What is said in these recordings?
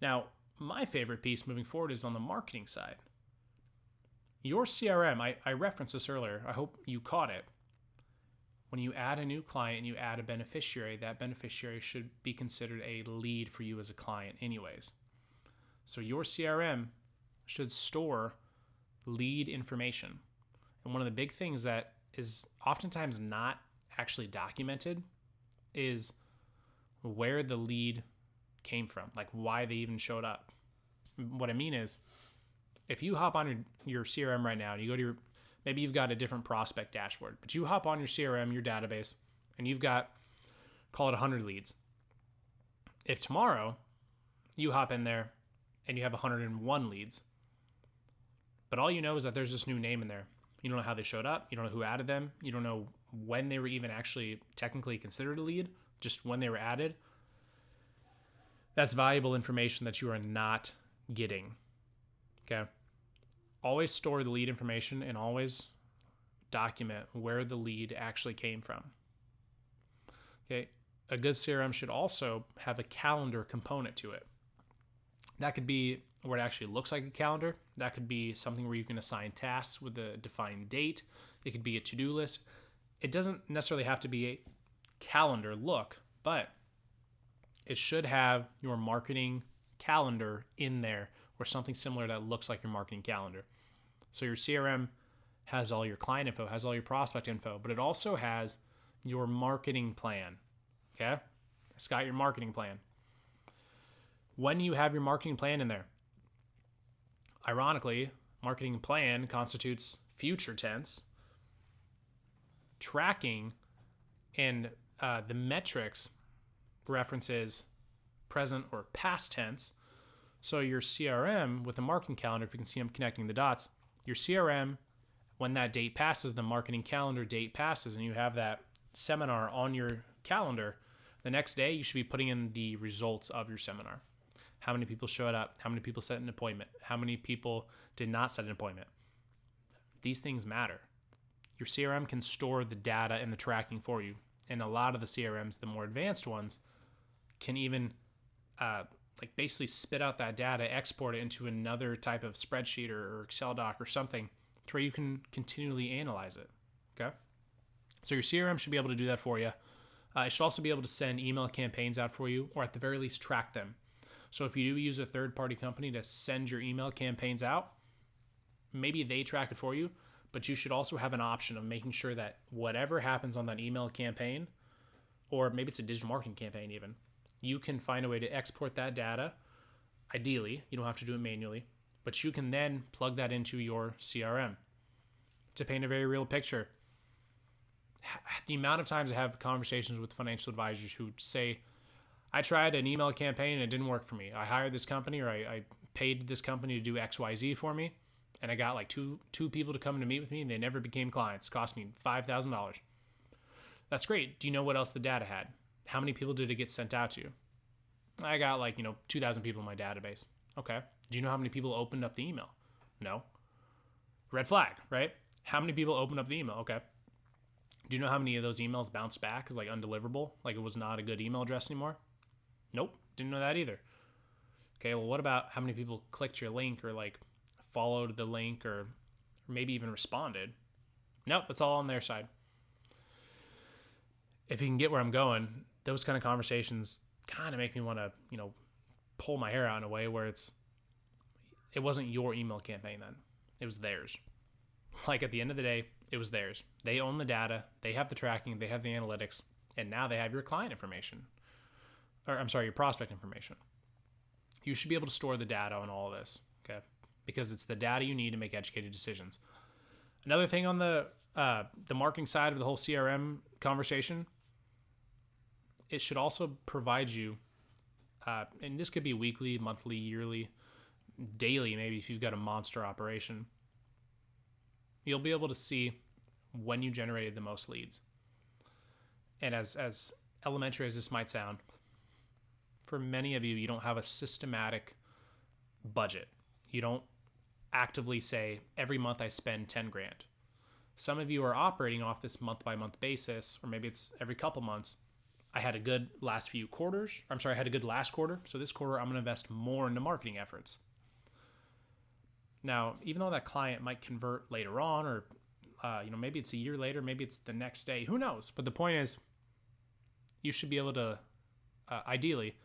Now, my favorite piece moving forward is on the marketing side. Your CRM, I referenced this earlier. I hope you caught it. When you add a new client and you add a beneficiary, that beneficiary should be considered a lead for you as a client anyways. So your CRM should store lead information. And one of the big things that is oftentimes not actually documented is where the lead came from, like why they even showed up. What I mean is, if you hop on your CRM right now and you go to maybe you've got a different prospect dashboard, but you hop on your CRM, your database, and you've got, call it 100 leads. If tomorrow you hop in there and you have 101 leads, but all you know is that there's this new name in there. You don't know how they showed up. You don't know who added them. You don't know when they were even actually technically considered a lead, just when they were added. That's valuable information that you are not getting. Okay. Always store the lead information and always document where the lead actually came from. Okay. A good CRM should also have a calendar component to it. That could be where it actually looks like a calendar. That could be something where you can assign tasks with a defined date. It could be a to-do list. It doesn't necessarily have to be a calendar look, but it should have your marketing calendar in there or something similar that looks like your marketing calendar. So your CRM has all your client info, has all your prospect info, but it also has your marketing plan. Okay? It's got your marketing plan. When you have your marketing plan in there, ironically, marketing plan constitutes future tense. Tracking and the metrics references present or past tense. So your CRM with the marketing calendar, if you can see I'm connecting the dots, your CRM, when that date passes, the marketing calendar date passes, and you have that seminar on your calendar, the next day you should be putting in the results of your seminar. How many people showed up? How many people set an appointment? How many people did not set an appointment? These things matter. Your CRM can store the data and the tracking for you. And a lot of the CRMs, the more advanced ones, can even basically spit out that data, export it into another type of spreadsheet or Excel doc or something to where you can continually analyze it. Okay? So your CRM should be able to do that for you. It should also be able to send email campaigns out for you, or at the very least track them. So if you do use a third-party company to send your email campaigns out, maybe they track it for you, but you should also have an option of making sure that whatever happens on that email campaign, or maybe it's a digital marketing campaign even, you can find a way to export that data. Ideally, you don't have to do it manually, but you can then plug that into your CRM to paint a very real picture. The amount of times I have conversations with financial advisors who say, I tried an email campaign and it didn't work for me. I hired this company, or I paid this company to do XYZ for me, and I got like two people to come to meet with me, and they never became clients. It cost me $5,000. That's great. Do you know what else the data had? How many people did it get sent out to? I got 2,000 people in my database. Okay. Do you know how many people opened up the email? No. Red flag, right? How many people opened up the email? Okay. Do you know how many of those emails bounced back as undeliverable? Like it was not a good email address anymore? Nope. Didn't know that either. Okay. Well, what about how many people clicked your link or followed the link or maybe even responded? Nope. That's all on their side. If you can get where I'm going, those kind of conversations kind of make me want to, pull my hair out in a way where it wasn't your email campaign then. It was theirs. At the end of the day, it was theirs. They own the data. They have the tracking. They have the analytics. And now they have your client information. Your prospect information. You should be able to store the data on all of this, okay? Because it's the data you need to make educated decisions. Another thing on the marketing side of the whole CRM conversation, it should also provide you, and this could be weekly, monthly, yearly, daily, maybe if you've got a monster operation, you'll be able to see when you generated the most leads. And as elementary as this might sound, for many of you, you don't have a systematic budget. You don't actively say, every month I spend 10 grand. Some of you are operating off this month by month basis, or maybe it's every couple months. I had a good last few quarters. I'm sorry, I had a good last quarter. So this quarter, I'm going to invest more into marketing efforts. Now, even though that client might convert later on, or maybe it's a year later, maybe it's the next day, who knows? But the point is, you should be able to ideally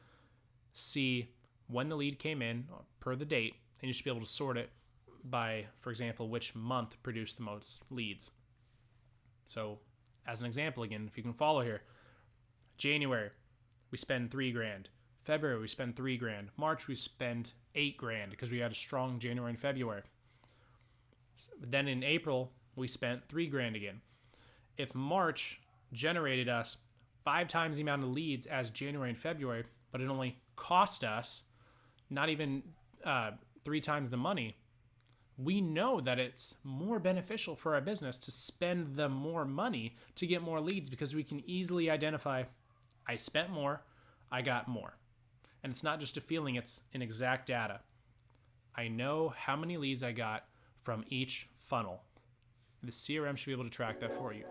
see when the lead came in per the date, and you should be able to sort it by, for example, which month produced the most leads. So, as an example, again, if you can follow here, January, we spend $3,000. February, we spend $3,000. March, we spend $8,000 because we had a strong January and February. Then in April, we spent $3,000 again. If March generated us 5 times the amount of leads as January and February, but it only cost us not even 3 times the money, we know that it's more beneficial for our business to spend the more money to get more leads, because we can easily identify, I spent more, I got more. And it's not just a feeling, it's an exact data. I know how many leads I got from each funnel. The CRM should be able to track that for you.